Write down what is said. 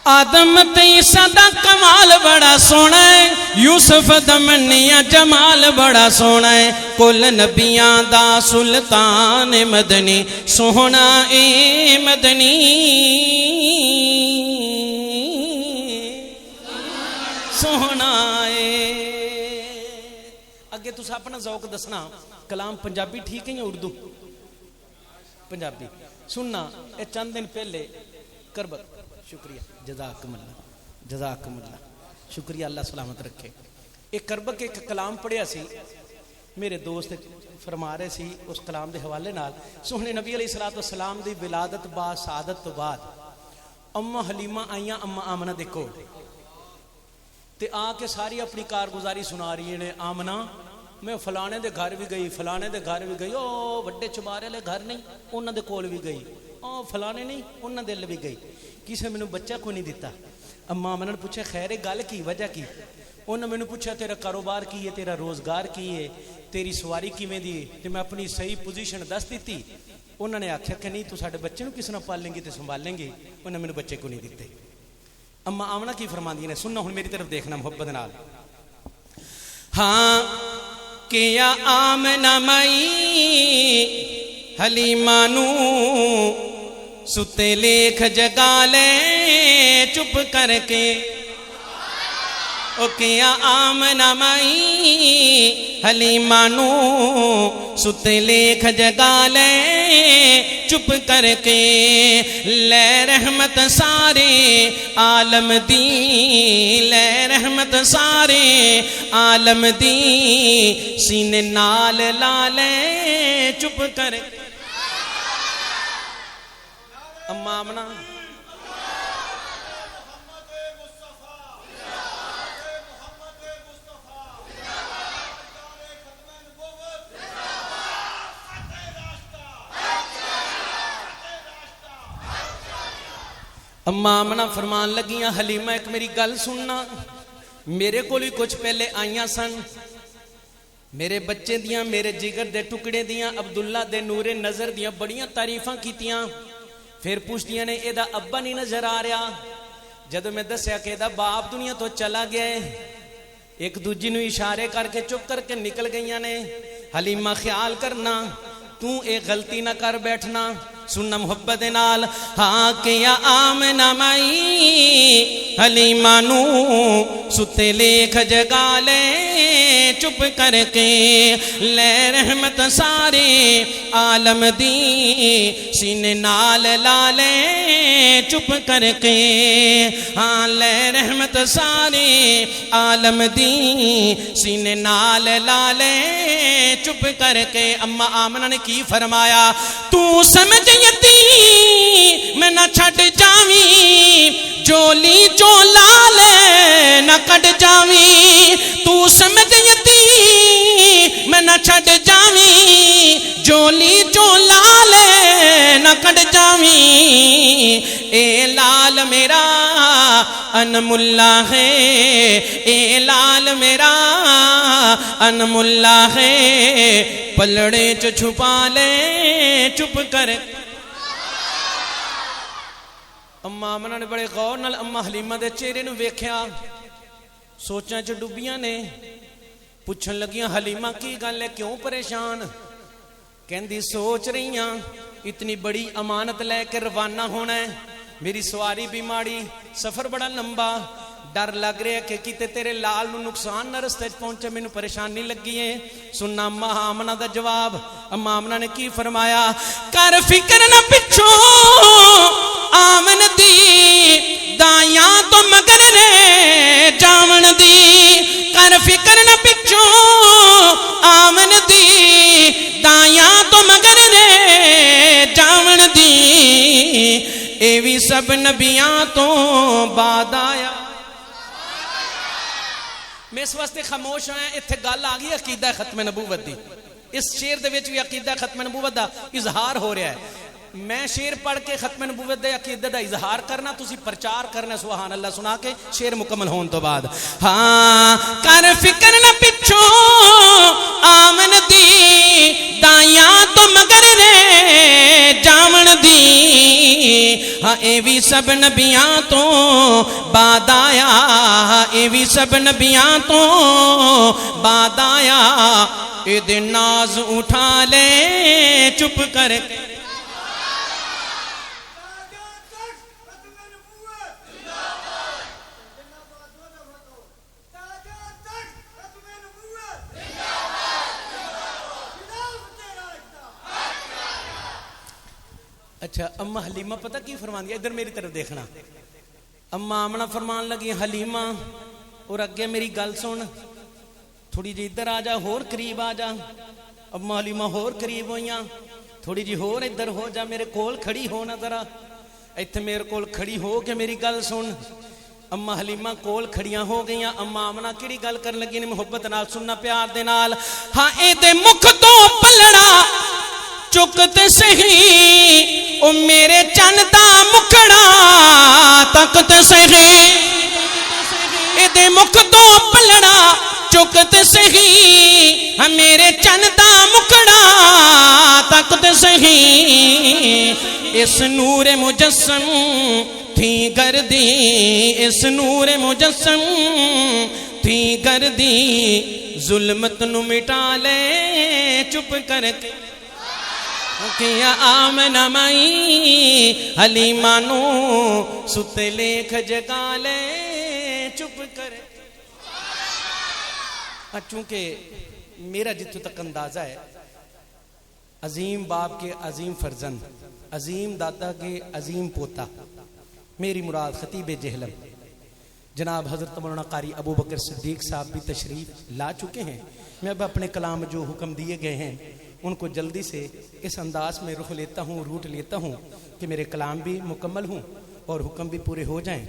آدم تے عیسیٰ دا کمال بڑا سونا ہے، یوسف دا منیا جمال بڑا سونا ہے، کل نبیاں دا سلطان مدنی سونا اے مدنی سونا اے۔ اگے تُس اپنا ذوق دسنا، کلام پنجابی ٹھیک ہے یا اردو؟ پنجابی سننا۔ اے چند دن پہلے کربت، شکریہ، جزاکم اللہ جزاکم اللہ، شکریہ، اللہ سلامت رکھے۔ ایک کربک ایک کلام پڑھیا سی، میرے دوست فرما رہے سی اس کلام دے حوالے نال، سوہنے نبی علیہ السلام دی ولادت با سعادت تو بعد اما حلیمہ آئیاں اما آمنہ دیکھو تے آ کے ساری اپنی کارگزاری سنا رہی ہیں۔ آمنہ میں فلانے دے گھر بھی گئی، فلانے دے گھر بھی گئی، او وڈے چمارے لے گھر نہیں انہاں دے کول بھی گئی، او فلانے نہیں انہاں دے لے بھی گئی، کسے میں نے بچہ کو نہیں دیتا۔ اما آمنہ نے پوچھا خیر گل کی وجہ کی؟ انہوں نے میں نے پوچھا تیرا کاروبار کی ہے، تیرا روزگار کی ہے، تیری سواری کیویں دی ہے، تے میں اپنی صحیح پوزیشن دس دیتی۔ انہوں نے آکھیا کہ نہیں تو ساڈے بچے نو کس نہ پالیں گی تے سنبھالیں گی، انہوں نے میں نے بچے کو نہیں دیتے۔ اما آمنہ کی فرماندی نے، سننا ہن میری طرف دیکھنا محبت نال۔ ہاں کیا آمنہ مائی حلیمہ نو ستے لیکھ جگا لے چپ کر کے، او کیا آمنہ مائی حلیمہ نو ستے لیکھ جگا لے چپ کر کے، لے رحمت سارے عالم دی، لے رحمت سارے عالم دی، سینے نال لا لے چپ کر کے۔ اما آمنہ اما آمنہ فرمان لگیاں حلیمہ ایک میری گل سننا، میرے کو بھی کچھ پہلے آئیاں سن، میرے بچے دیاں میرے جگر دے ٹکڑے دیاں عبداللہ دے نور نظر دیاں بڑیاں تعریفاں کیتیاں، پھر پوچھتیاں نے ایدہ ابا نہیں نظر آ رہا، جدو میں دسیا کہ ایدہ باپ دنیا تو چلا گیا ہے، ایک دوجی نو اشارے کر کے چپ کر کے نکل گئیاں نے۔ حلیمہ خیال کرنا تو ایک غلطی نہ کر بیٹھنا، سننا محبت نال۔ ہاں کیا آمنہ مائی حلیمہ نو ستے لیکھ جگا لے چپ کر کے، لے رحمت سارے عالم دی، سینے نال لا لے چپ کر کے، ہاں لے رحمت سارے عالم دی، سینے نال لا لے چپ کر کے۔ اما آمنہ نے کی فرمایا، تو سمجھ یتی میں نہ چھٹ جاویں، جولی جو لالے نہ کٹ جاویں، تو سمجھ یتی میں نہ چھٹ جاویں، جولی جو لالے نہ کٹ جاویں، اے لال میرا انم اللہ ہے، اے لال میرا انم اللہ ہے، پلڑے چ چھپا لے چپ کر۔ اما آمنہ نے بڑے غور نال اما حلیمہ دے چہرے نو ویکھیا، سوچاں چ ڈوبیاں نے، پوچھن لگیاں حلیمہ کی گل ہے کیوں پریشان؟ کہندی سوچ رہیاں اتنی بڑی امانت لے کے روانہ ہونا ہے، میری سواری بھی ماڑی، سفر بڑا لمبا، ڈر لگ رہے کہ کتے تیرے لال نو نقصان نہ رستے پہنچے، میں نو پریشانی لگی ہے۔ سننا اما آمنہ دا جواب، اما آمنہ نے کی فرمایا، کر فکر نہ پچھو آمن دی، دایاں تو مگر رے جاون دی، کر فکر نہ پچھو آمن دی، دایاں تو مگر رے جاون دی، اے وی سب نبیاں تو بعد آیا۔ میں اس واسطے خاموش ہوں، اتھے گل آ گئی عقیدہ ختم نبوت دی، اس شعر دے وچ بھی عقیدہ ختم نبوت دا اظہار ہو رہا ہے۔ میں شعر پڑھ کے ختم نبوت دے عقیدے دا اظہار کرنا، تسی پرچار کرنا سبحان اللہ سنا کے شعر مکمل ہون تو بعد۔ ہاں کر فکر نہ پچھو آمن دی، دایاں تو مگر رے جاون دی، ہاں اے بھی سب نبیاں تو بعد آیا، اے بھی سب نبیاں تو بعد آیا، اے دے ناز اٹھا لے چپ کر کے۔ اچھا اما حلیمہ پتہ کی فرمان دیا، ادھر میری طرف دیکھنا، اما آمنہ فرمان لگی حلیمہ اور اگے میری گل سن، تھوڑی جی ادھر آ جا، ہور قریب آ جا۔ اما حلیمہ ہور قریب ہوئیاں، تھوڑی جی ہور ادھر ہو جا، میرے کول کھڑی ہو نہ ذرا، ایتھے میرے کول کھڑی ہو کے میری گل سن۔ اما حلیمہ کول کھڑیاں ہو گئیاں، اما آمنہ کیڑی گل کر لگی نے محبت نال سننا پیار دے نال، ہاں اے دے مکھ تو پلڑا چکتے سہی او میرے چن دا مکڑا تکتے سہی، اے دے مکھ تو پلڑا چکتے سہی ہاں میرے چن دا مکڑا تکتے سہی، اس نور مجسم تھی گردی، اس نور مجسم تھی گردی، ظلمت نو مٹا لے چپ کر کے، کیا آمنہ مائی حلیمہ نو ستے لیکھ جگا لے چپ کر۔ چونکہ میرا جتوں تک اندازہ ہے، عظیم باپ کے عظیم فرزند، عظیم دادا کے عظیم پوتا، میری مراد خطیب جہلم جناب حضرت مولانا قاری ابو بکر صدیق صاحب بھی تشریف لا چکے ہیں۔ میں اب اپنے کلام جو حکم دیے گئے ہیں ان کو جلدی سے اس انداز میں رخ لیتا ہوں، روٹ لیتا ہوں کہ میرے کلام بھی مکمل ہوں اور حکم بھی پورے ہو جائیں۔